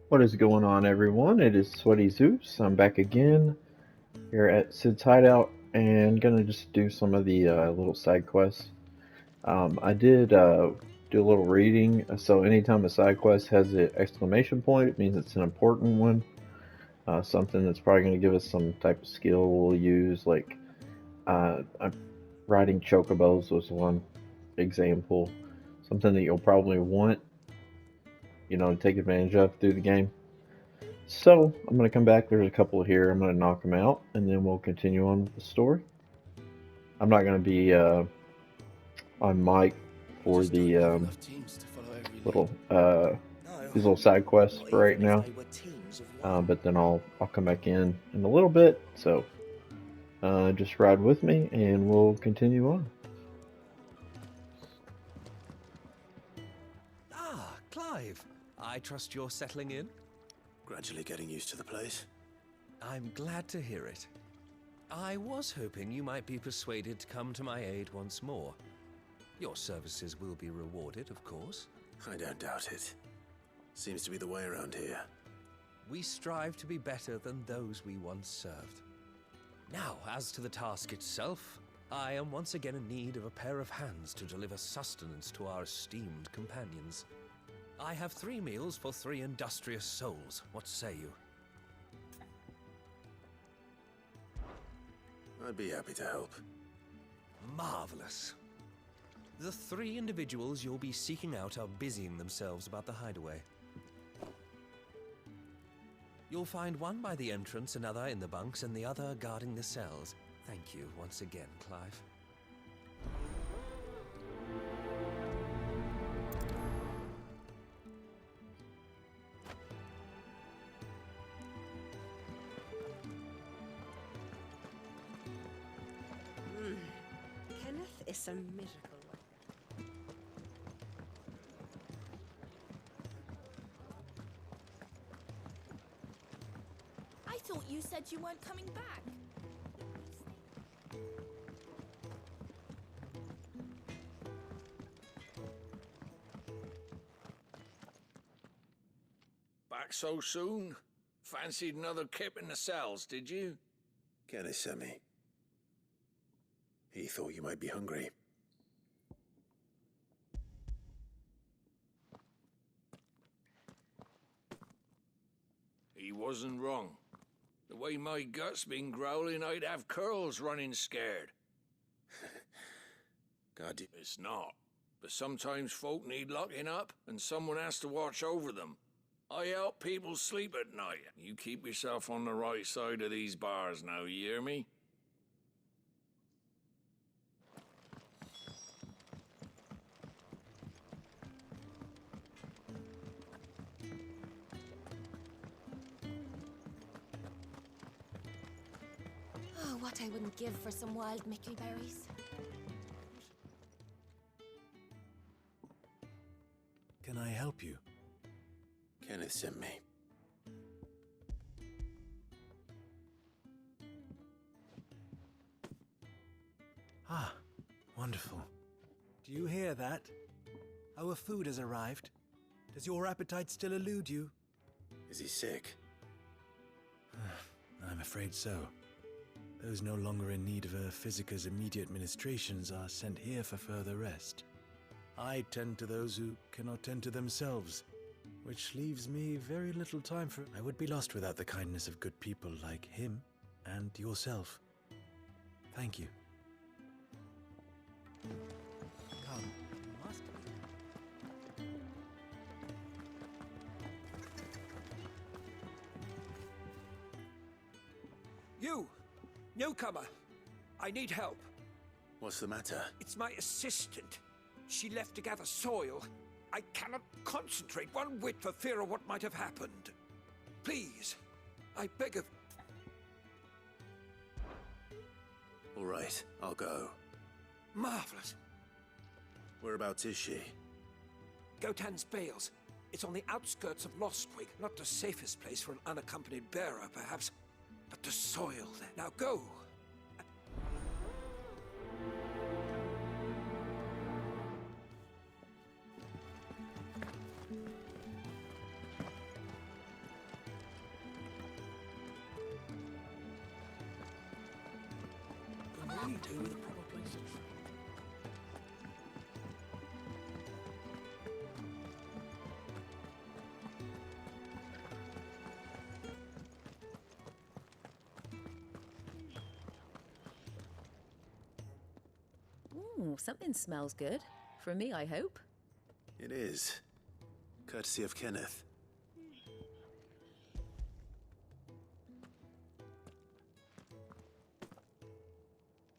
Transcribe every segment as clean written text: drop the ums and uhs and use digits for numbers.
What is going on, everyone? It is Sweaty Zeus. I'm back again here at Sid's Hideout and gonna just do some of the little side quests. I did do a little reading, so anytime a side quest has an exclamation point, it means it's an important one. Something that's probably going to give us some type of skill we'll use, like riding chocobos was one example. Something that you'll probably want, to take advantage of through the game. So I'm gonna come back. There's a couple here. I'm gonna knock them out, and then we'll continue on with the story. I'm not gonna be on mic We for just don't the have enough teams to follow every lead. little No, these little side quests not for right even if now. they were teams of one. But then I'll come back in a little bit. So just ride with me, and we'll continue on. Ah, Clive. I trust you're settling in? Gradually getting used to the place. I'm glad to hear it. I was hoping you might be persuaded to come to my aid once more. Your services will be rewarded, of course. I don't doubt it. Seems to be the way around here. We strive to be better than those we once served. Now, as to the task itself, I am once again in need of a pair of hands to deliver sustenance to our esteemed companions. I have 3 meals for 3 industrious souls. What say you? I'd be happy to help. Marvelous. The 3 individuals you'll be seeking out are busying themselves about the hideaway. You'll find one by the entrance, another in the bunks, and the other guarding the cells. Thank you once again, Clive. Kenneth is a miracle worker. I thought you said you weren't coming back. Back so soon? Fancied another kip in the cells, did you? Kenneth sent me. He thought you might be hungry. He wasn't wrong. The way my gut's been growling, I'd have curls running scared. God, It's not. But sometimes folk need locking up, and someone has to watch over them. I help people sleep at night. You keep yourself on the right side of these bars now, you hear me? Oh, what I wouldn't give for some wild Mickey berries. Can I help you? Kenneth sent me. Ah, wonderful. Do you hear that? Our food has arrived. Does your appetite still elude you? Is he sick? I'm afraid so. Those no longer in need of a Physica's immediate ministrations are sent here for further rest. I tend to those who cannot tend to themselves, which leaves me very little time for... I would be lost without the kindness of good people like him and yourself. Thank you. Come, you must. You! Newcomer! I need help. What's the matter? It's my assistant. She left to gather soil. I cannot concentrate one whit for fear of what might have happened. Please, I beg of... All right, I'll go. Marvelous. Whereabouts is she? Gotan's Bales. It's on the outskirts of Lostwig. Not the safest place for an unaccompanied bearer, perhaps, but the soil there. Now go! Any do with a proper place to train. Ooh, something smells good. For me, I hope. It is. Courtesy of Kenneth.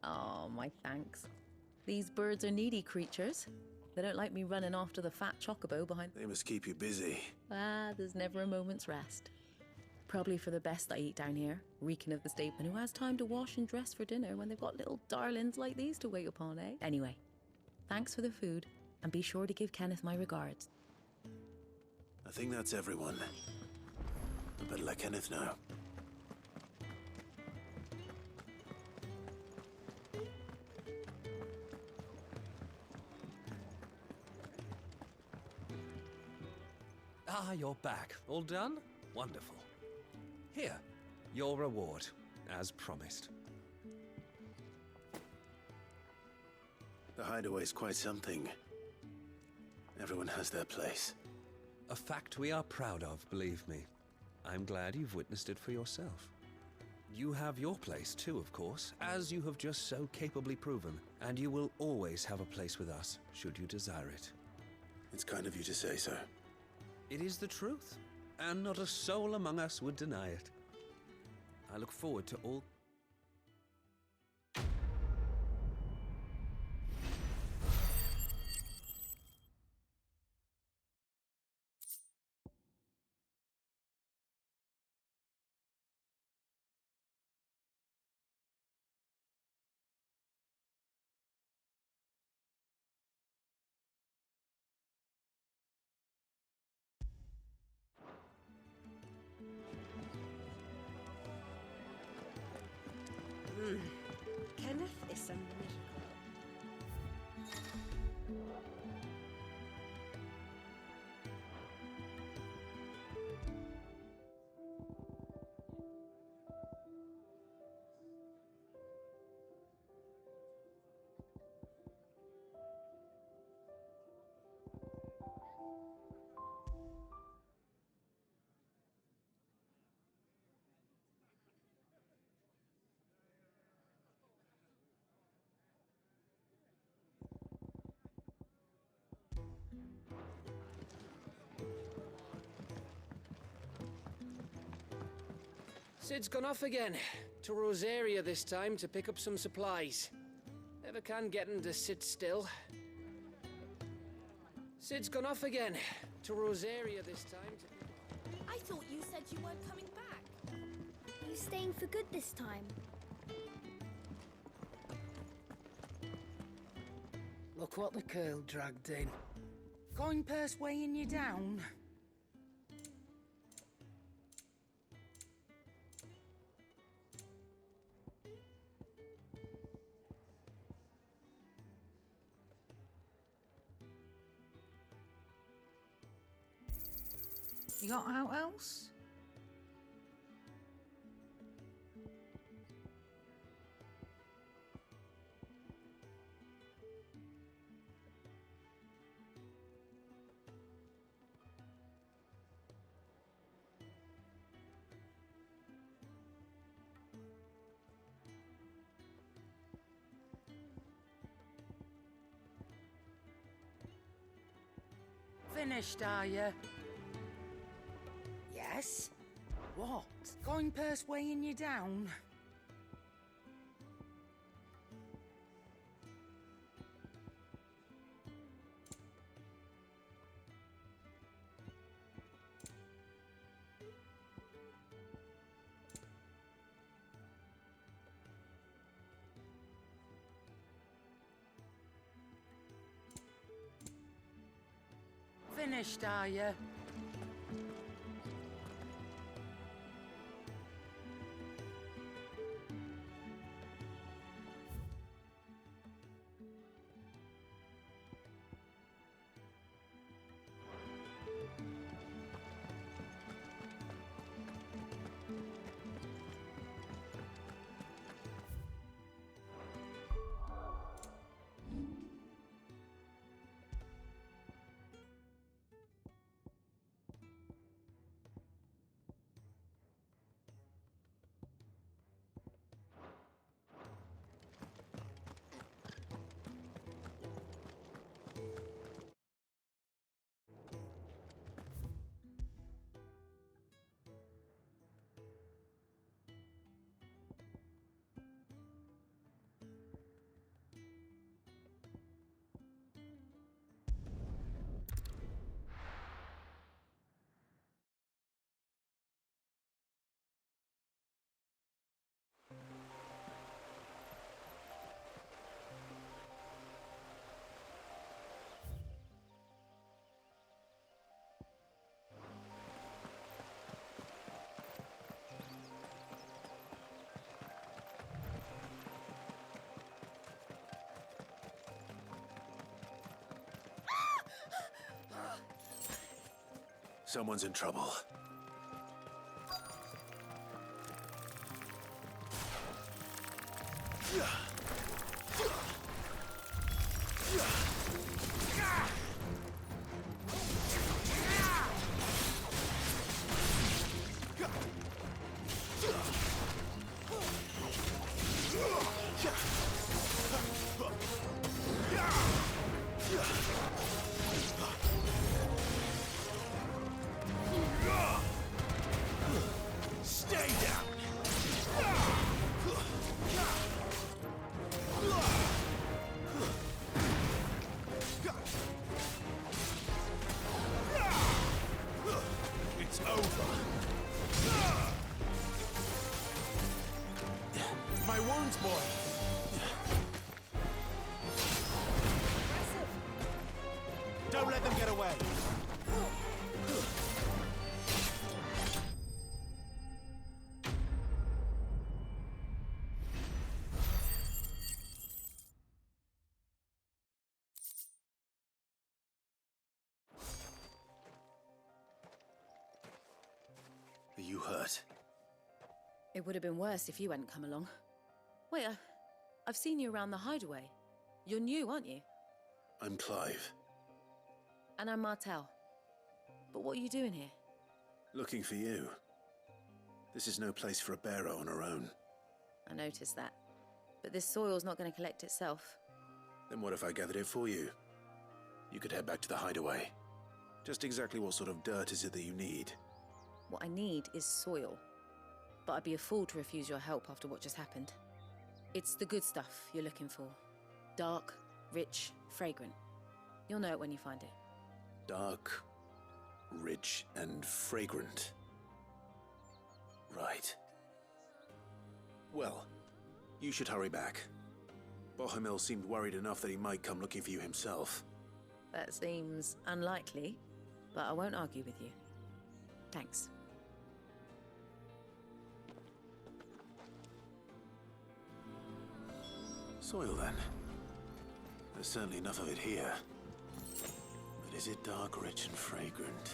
Oh, my thanks. These birds are needy creatures. They don't like me running off to the fat chocobo behind. They must keep you busy. Ah, there's never a moment's rest. Probably for the best I eat down here, reeking of the statement. Who has time to wash and dress for dinner when they've got little darlings like these to wait upon, eh? Anyway, thanks for the food, and be sure to give Kenneth my regards. I think that's everyone. I better let Kenneth know. Ah, you're back. All done? Wonderful. Here, your reward, as promised. The hideaway's quite something. Everyone has their place. A fact we are proud of, believe me. I'm glad you've witnessed it for yourself. You have your place too, of course, as you have just so capably proven, and you will always have a place with us, should you desire it. It's kind of you to say so. It is the truth, and not a soul among us would deny it. I look forward to all... Kenneth is a miracle. Sid's gone off again. To Rosaria this time to pick up some supplies. Never can get him to sit still. Sid's gone off again. To Rosaria this time to... I thought you said you weren't coming back. Are you staying for good this time? Look what the curl dragged in. Coin purse weighing you down? You got out else? Finished, are you? Yes? What? Coin purse weighing you down? Finished, are you? Someone's in trouble. Stay down! It's over. My wounds, boy! Don't let them get away! Are you hurt? It would have been worse if you hadn't come along. Wait, I've seen you around the hideaway. You're new, aren't you? I'm Clive. And I'm Martel. But what are you doing here? Looking for you. This is no place for a bearer on her own. I noticed that. But this soil's not going to collect itself. Then what if I gathered it for you? You could head back to the hideaway. Just exactly what sort of dirt is it that you need? What I need is soil. But I'd be a fool to refuse your help after what just happened. It's the good stuff you're looking for. Dark, rich, fragrant. You'll know it when you find it. Dark, rich, and fragrant. Right. Well, you should hurry back. Bohemil seemed worried enough that he might come looking for you himself. That seems unlikely, but I won't argue with you. Thanks. Soil, then. There's certainly enough of it here. But is it dark, rich, and fragrant?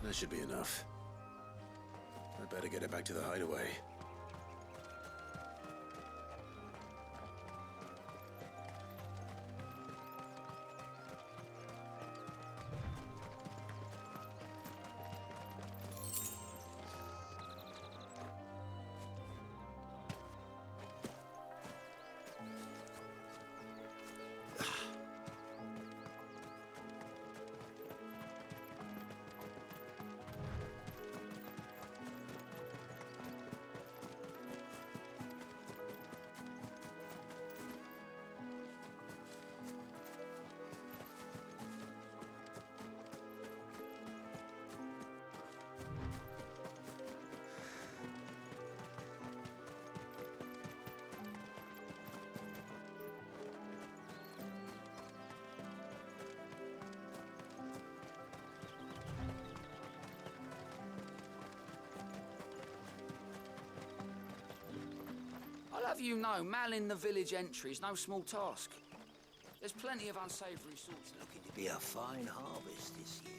That should be enough. I'd better get it back to the hideaway. I'll have you know, malling the village entry is no small task. There's plenty of unsavoury sorts. Looking to be a fine harvest this year.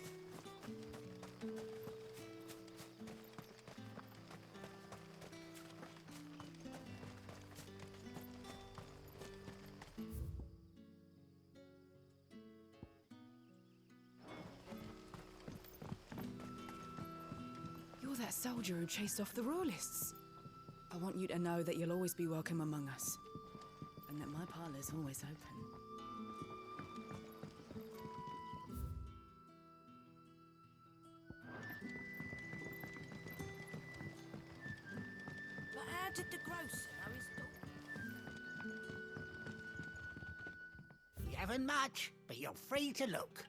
You're that soldier who chased off the royalists. I want you to know that you'll always be welcome among us. And that my parlour's always open. But how did the grocer know his daughter? You haven't much, but you're free to look.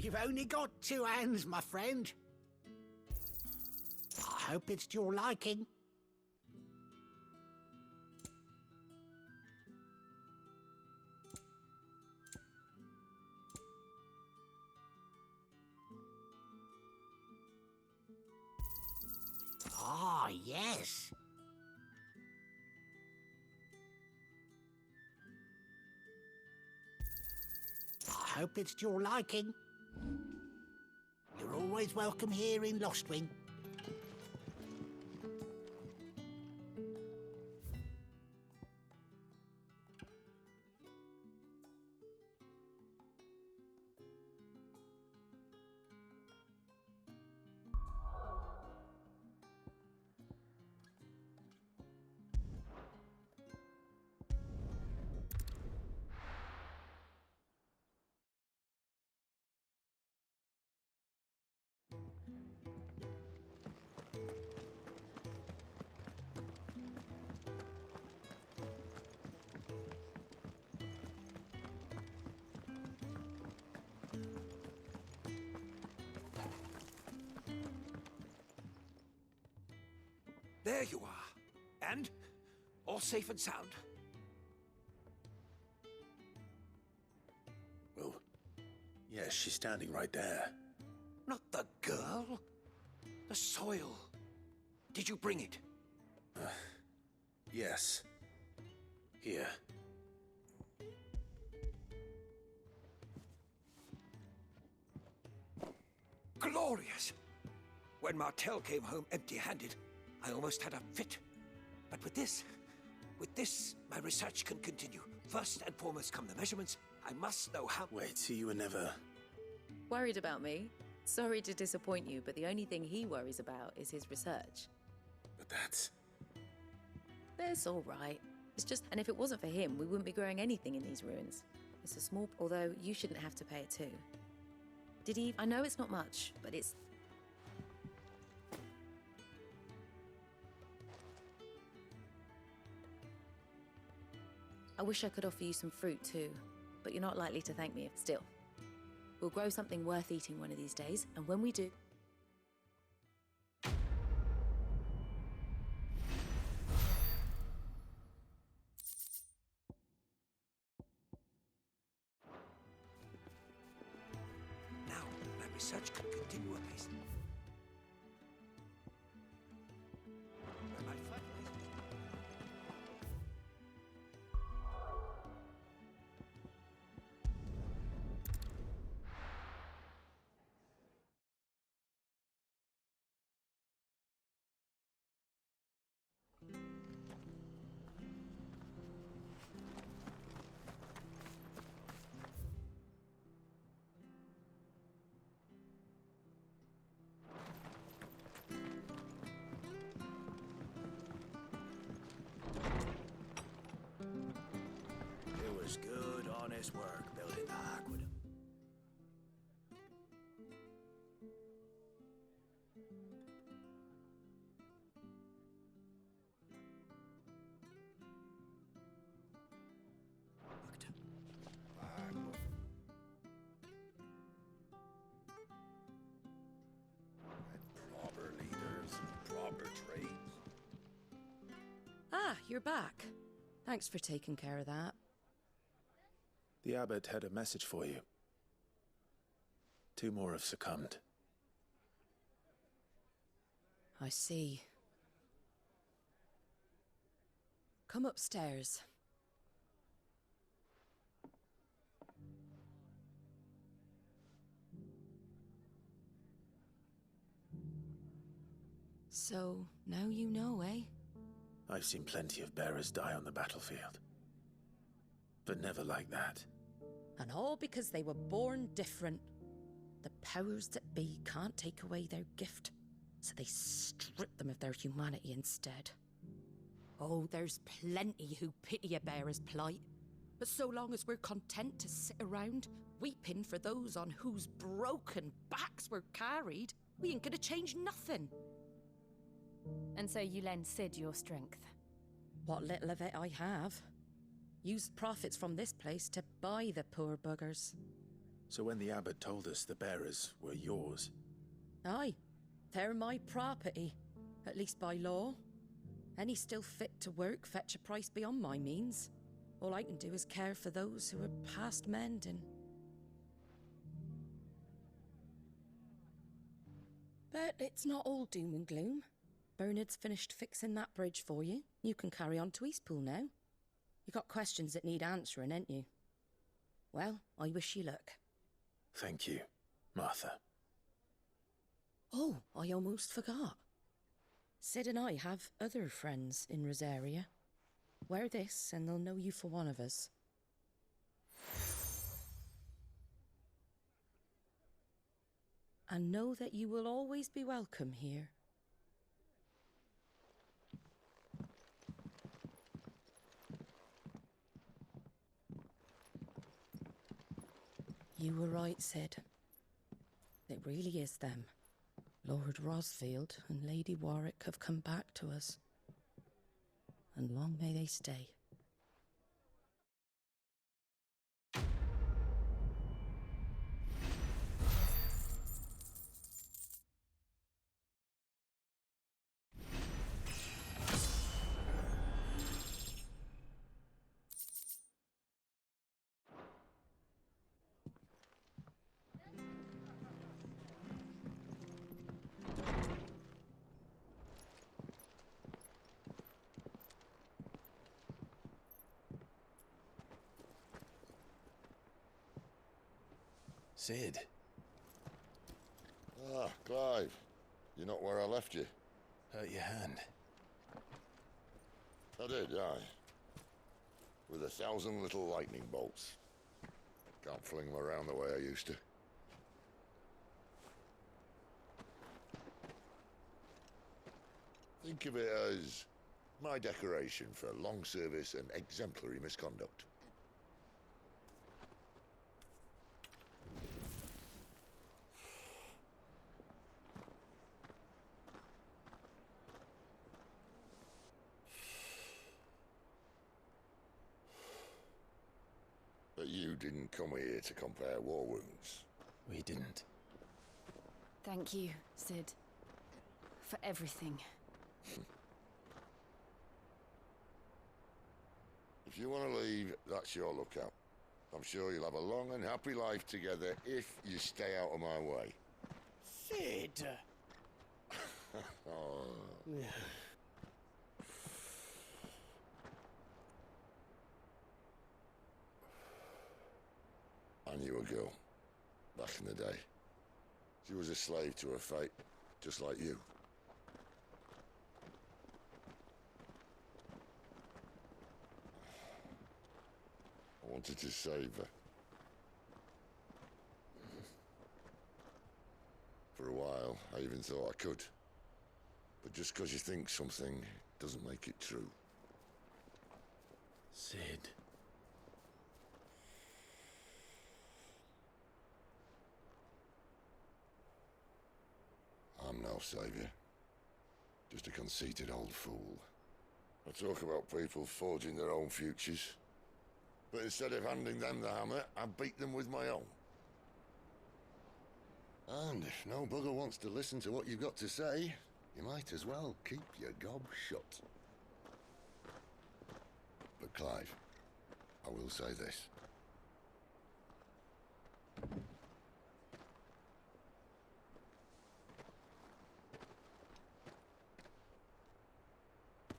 you've only got 2 hands, my friend. I hope it's to your liking. Ah, yes. I hope it's to your liking. You're always welcome here in Lostwing. There you are. And? All safe and sound? Well, yes, she's standing right there. Not the girl. The soil. Did you bring it? Yes. Here. Glorious! When Martel came home empty-handed, I almost had a fit. But with this, my research can continue. First and foremost come the measurements. I must know how... Wait, so you were never... Worried about me? Sorry to disappoint you, but the only thing he worries about is his research. But that's... It's all right. It's just... And if it wasn't for him, we wouldn't be growing anything in these ruins. It's a small... Although, you shouldn't have to pay it too. Did he... I know it's not much, but it's... I wish I could offer you some fruit too, but you're not likely to thank me if still. We'll grow something worth eating one of these days, and when we do... Now, my research can continue apace. Where my fertilizer... It was good, honest work building the aqueduct. Proper leaders, proper trades. Ah, you're back. Thanks for taking care of that. The abbot had a message for you. 2 more have succumbed. I see. Come upstairs. So, now you know, eh? I've seen plenty of bearers die on the battlefield. But never like that. And all because they were born different. The powers that be can't take away their gift, so they strip them of their humanity instead. Oh, there's plenty who pity a bearer's plight. But so long as we're content to sit around, weeping for those on whose broken backs we're carried, we ain't gonna change nothing. And so you lend Sid your strength? What little of it I have. Use the profits from this place to buy the poor buggers. So when the abbot told us the bearers were yours... Aye, they're my property, at least by law. Any still fit to work fetch a price beyond my means. All I can do is care for those who are past mending. But it's not all doom and gloom. Bernard's finished fixing that bridge for you. You can carry on to Eastpool now. You got questions that need answering, ain't you? Well, I wish you luck. Thank you, Martha. Oh, I almost forgot. Sid and I have other friends in Rosaria. Wear this and they'll know you for one of us. And know that you will always be welcome here. You were right, Sid. It really is them. Lord Rosfield and Lady Warwick have come back to us. And long may they stay. Sid. Ah, Clive. You're not where I left you. Hurt your hand. I did, aye. With 1,000 little lightning bolts. Can't fling them around the way I used to. Think of it as my decoration for long service and exemplary misconduct. But you didn't come here to compare war wounds. We didn't. Thank you, Sid. For everything. If you want to leave, that's your lookout. I'm sure you'll have a long and happy life together if you stay out of my way. Sid! Oh. I knew a girl, back in the day. She was a slave to her fate, just like you. I wanted to save her. For a while, I even thought I could. But just because you think something doesn't make it true. Sid. I'm no savior. Just a conceited old fool. I talk about people forging their own futures. But instead of handing them the hammer, I beat them with my own. And if no bugger wants to listen to what you've got to say, you might as well keep your gob shut. But Clive, I will say this.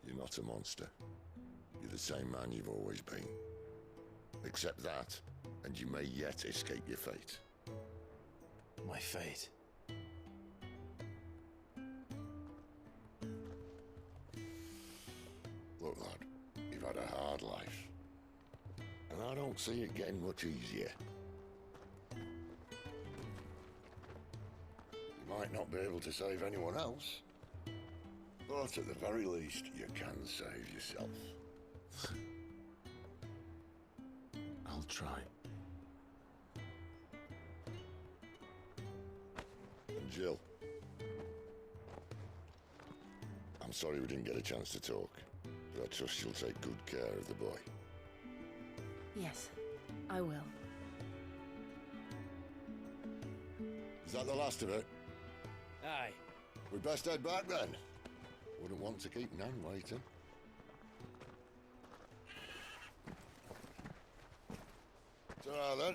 You're not a monster. You're the same man you've always been. Accept that, and you may yet escape your fate. My fate? Look, lad, you've had a hard life. And I don't see it getting much easier. You might not be able to save anyone else, but at the very least, you can save yourself. I'll try. And Jill, I'm sorry we didn't get a chance to talk, but I trust she'll take good care of the boy. Yes, I will. Is that the last of it? Aye. We'd best head back then. Wouldn't want to keep Nan waiting. Ta-ra then.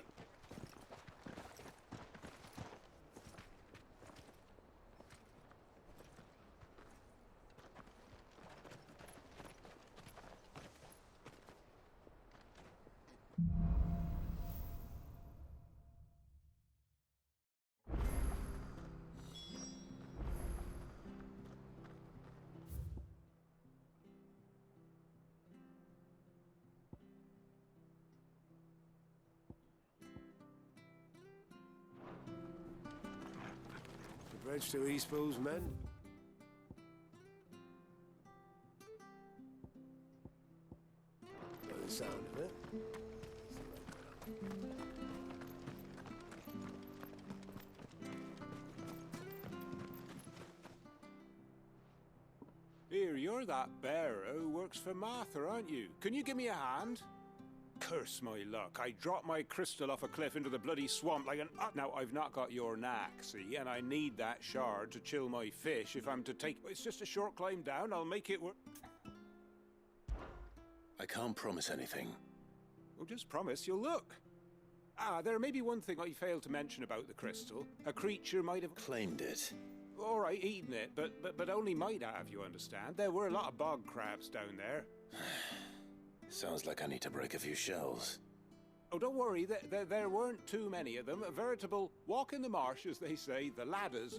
The bridge to Eastpool's men? By the sound of it. Here, you're that bearer who works for Martha, aren't you? Can you give me a hand? Curse my luck. I dropped my crystal off a cliff into the bloody swamp like an... Now, I've not got your knack, see? And I need that shard to chill my fish if I'm to take... It's just a short climb down. I'll make it work. I can't promise anything. Well, just promise you'll look. Ah, there may be one thing I failed to mention about the crystal. A creature might have... Claimed it. All right, eaten it, but only might have, you understand. There were a lot of bog crabs down there. Sounds like I need to break a few shells. Oh, don't worry, there weren't too many of them. A veritable walk in the marsh, as they say, the ladders.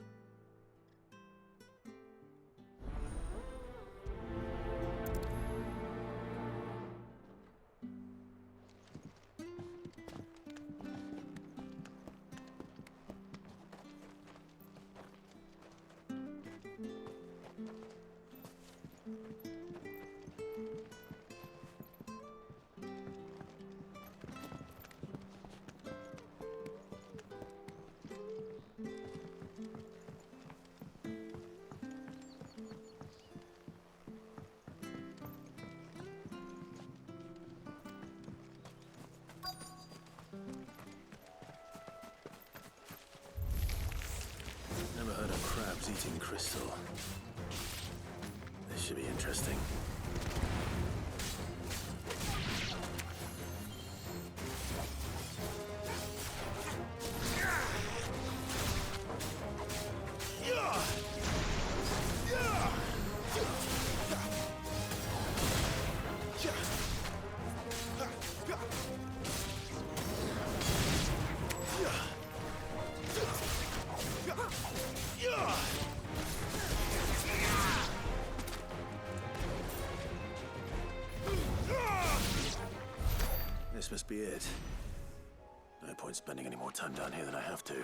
Never heard of crabs eating crystal. This should be interesting. This must be it. No point spending any more time down here than I have to.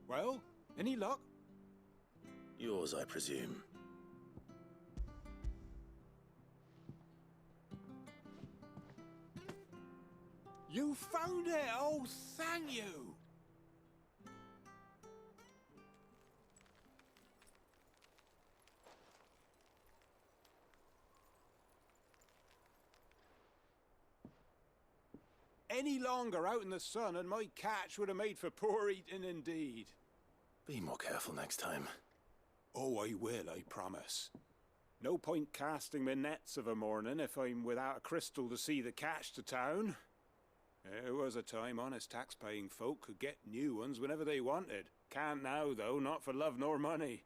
Well, any luck? Yours, I presume. You found it! Oh, thank you! Any longer out in the sun and my catch would have made for poor eating indeed. Be more careful next time. Oh, I will, I promise. No point casting my nets of a morning if I'm without a crystal to see the catch to town. There was a time honest tax-paying folk could get new ones whenever they wanted. Can't now, though, not for love nor money.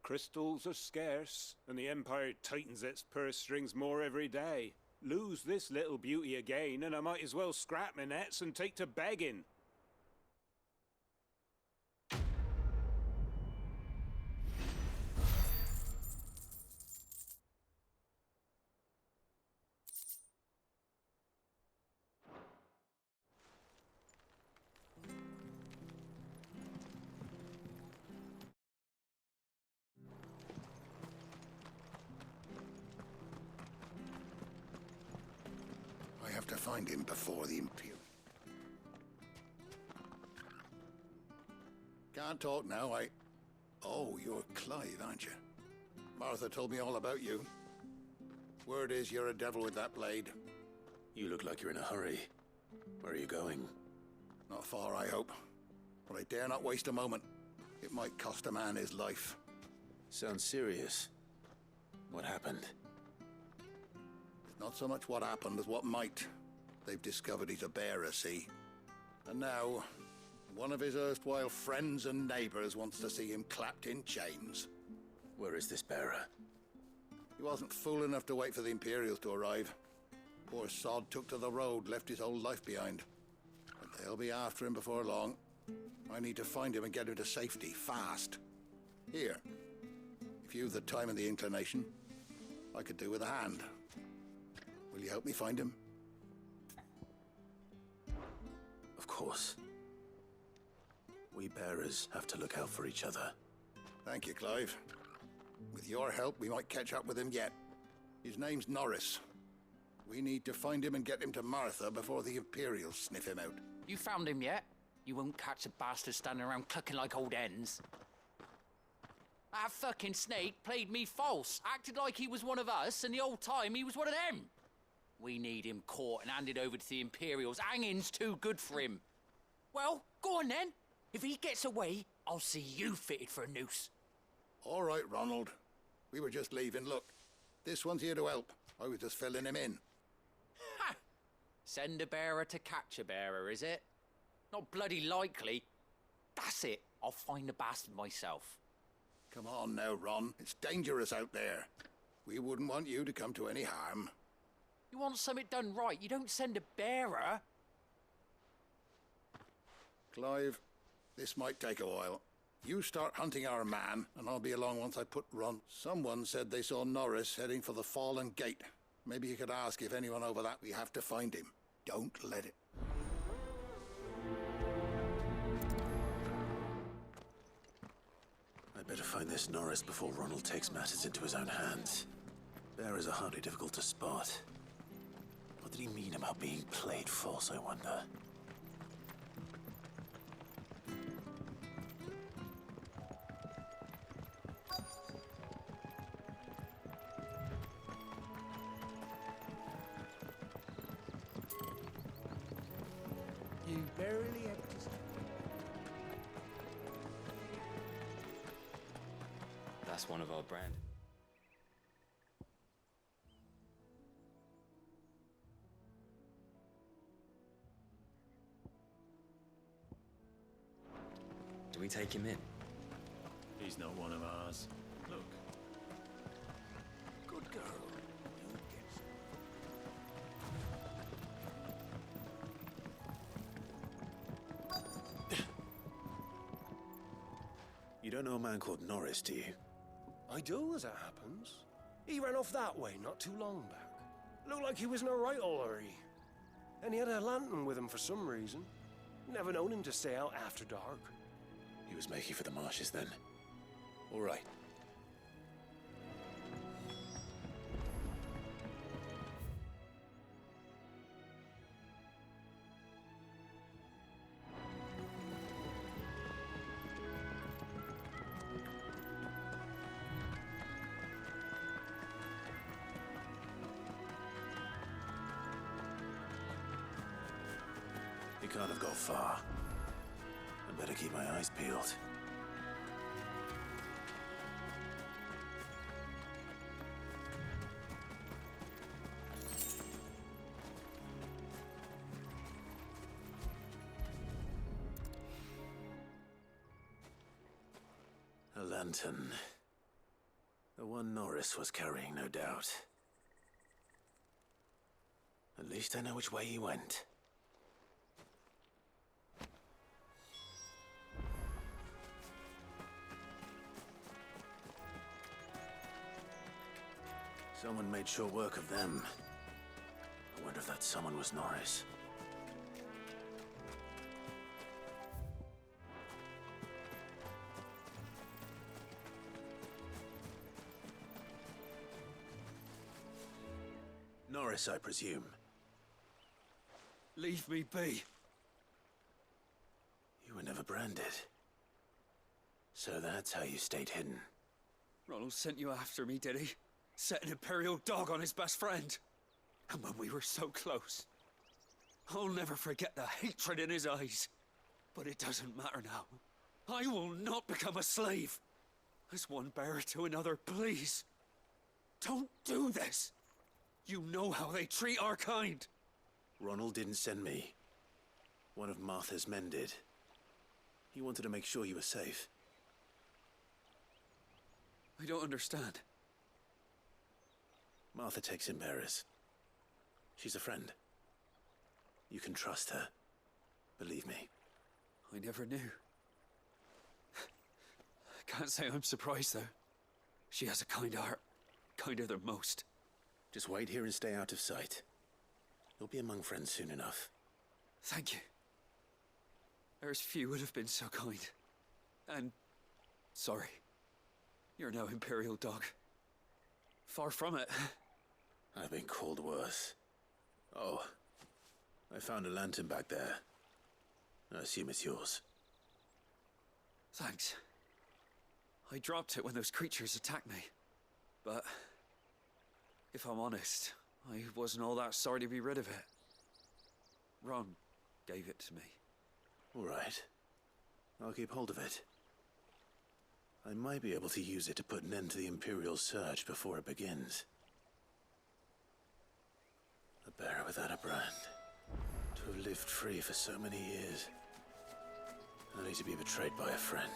Crystals are scarce, and the Empire tightens its purse strings more every day. Lose this little beauty again, and I might as well scrap my nets and take to begging. have to find him before the Imperial. Can't talk now, Oh, you're Clive, aren't you? Martha told me all about you. Word is you're a devil with that blade. You look like you're in a hurry. Where are you going? Not far, I hope. But I dare not waste a moment. It might cost a man his life. Sounds serious. What happened? It's not so much what happened as what might. They've discovered he's a bearer, see? And now, one of his erstwhile friends and neighbors wants to see him clapped in chains. Where is this bearer? He wasn't fool enough to wait for the Imperials to arrive. Poor sod took to the road, left his whole life behind. But they'll be after him before long. I need to find him and get him to safety, fast. Here, if you've the time and the inclination, I could do with a hand. Will you help me find him? Of course. We bearers have to look out for each other. Thank you, Clive. With your help, we might catch up with him yet. His name's Norris. We need to find him and get him to Martha before the Imperials sniff him out. You found him yet? You won't catch a bastard standing around clucking like old hens. That fucking snake played me false, acted like he was one of us, and the old time he was one of them. We need him caught and handed over to the Imperials. Hanging's too good for him. Well, go on then. If he gets away, I'll see you fitted for a noose. All right, Ronald. We were just leaving. Look, this one's here to help. I was just filling him in. Ha! Send a bearer to catch a bearer, is it? Not bloody likely. That's it. I'll find the bastard myself. Come on now, Ron. It's dangerous out there. We wouldn't want you to come to any harm. You want something done right, you don't send a bearer. Clive, this might take a while. You start hunting our man, and I'll be along once I put Ron. Someone said they saw Norris heading for the Fallen Gate. Maybe you could ask if anyone over that. We have to find him. Don't let it. I'd better find this Norris before Ronald takes matters into his own hands. Bearers are hardly difficult to spot. What did he mean about being played false, I wonder? You barely have to... That's one of our brand. Do we take him in? He's not one of ours. Look. Good girl. You don't know a man called Norris, do you? I do, as it happens. He ran off that way not too long back. Looked like he was in a right old hurry. And he had a lantern with him for some reason. Never known him to stay out after dark. He was making for the marshes then. All right. He can't have gone far. I better keep my eyes peeled. A lantern. The one Norris was carrying, no doubt. At least I know which way he went. Someone made sure work of them. I wonder if that someone was Norris. Norris, I presume. Leave me be. You were never branded. So that's how you stayed hidden. Ronald sent you after me, did he? Set an Imperial dog on his best friend. And when we were so close. I'll never forget the hatred in his eyes. But it doesn't matter now. I will not become a slave. As one bearer to another, please. Don't do this. You know how they treat our kind. Ronald didn't send me. One of Martha's men did. He wanted to make sure you were safe. I don't understand. Martha takes in bearers. She's a friend. You can trust her. Believe me. I never knew. Can't say I'm surprised, though. She has a kind heart. Kinder than most. Just wait here and stay out of sight. You'll be among friends soon enough. Thank you. There's few would have been so kind. And... sorry. You're no Imperial dog. Far from it. I've been called worse. Oh. I found a lantern back there. I assume it's yours. Thanks. I dropped it when those creatures attacked me. But... if I'm honest, I wasn't all that sorry to be rid of it. Ron gave it to me. All right. I'll keep hold of it. I might be able to use it to put an end to the Imperial surge before it begins. A bearer without a brand. To have lived free for so many years. Only to be betrayed by a friend.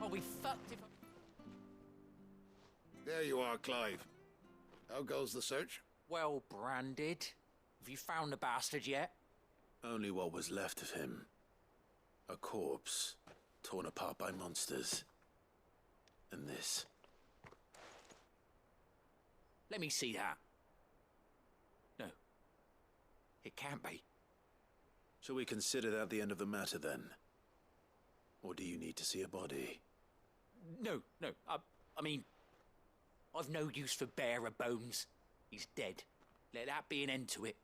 Are we fucked if... There you are, Clive. How goes the search? Well branded. Have you found the bastard yet? Only what was left of him. A corpse, torn apart by monsters. And this. Let me see that. No. It can't be. Shall we consider that the end of the matter, then? Or do you need to see a body? No. I mean... I've no use for bearer bones. He's dead. Let that be an end to it.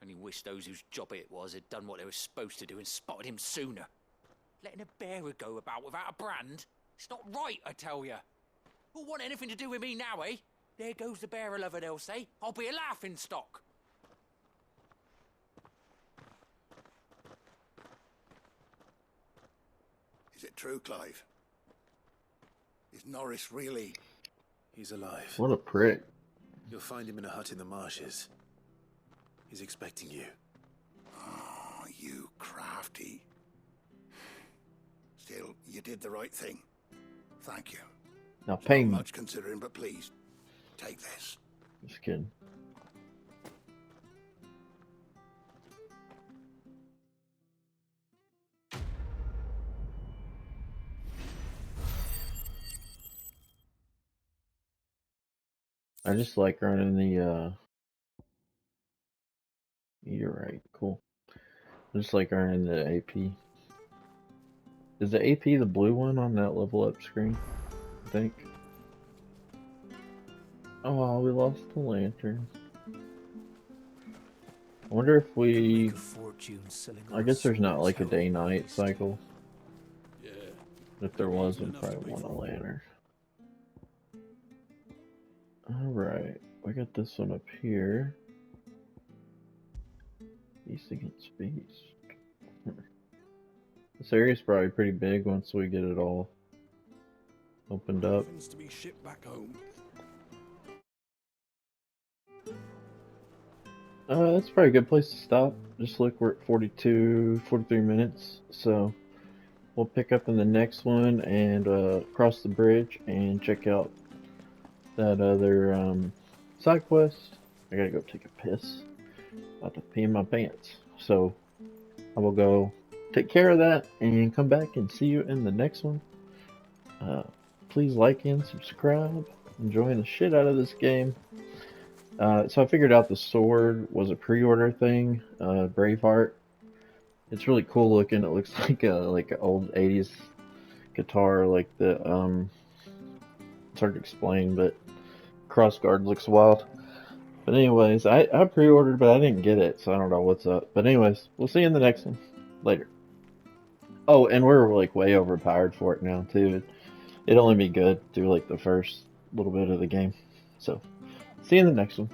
Only wish those whose job it was had done what they were supposed to do and spotted him sooner. Letting a bearer go about without a brand? It's not right, I tell you. Who'll want anything to do with me now, eh? There goes the bearer lover, they'll say. I'll be a laughing stock. Is it true, Clive? Is Norris really... He's alive. What a prick. You'll find him in a hut in the marshes. He's expecting you. Oh, you crafty. Still, you did the right thing. Thank you. Now pay me. Not much considering, but please, take this. Just kidding. I just like running the, you're right, cool. I just like earning the AP. Is the AP the blue one on that level up screen? I think. Oh, we lost the lantern. I wonder if we... I guess there's not like a day-night cycle. Yeah. If there was, I'd probably want a lantern. Alright, we got this one up here. Beast against beast. This area's probably pretty big once we get it all opened up. To be shipped back home. That's probably a good place to stop. Just look, we're at 43 minutes. So we'll pick up in the next one and cross the bridge and check out that other side quest. I gotta go take a piss. About to pee in my pants. So I will go take care of that and come back and see you in the next one. Please like and subscribe. Enjoying the shit out of this game. So I figured out the sword was a pre-order thing. Braveheart. It's really cool looking. It looks like an old 80s guitar, like the it's hard to explain, but crossguard looks wild. But anyways, I pre-ordered, but I didn't get it, so I don't know what's up. But anyways, we'll see you in the next one. Later. Oh, and we're like way overpowered for it now too. It'd only be good through like the first little bit of the game. So, see you in the next one.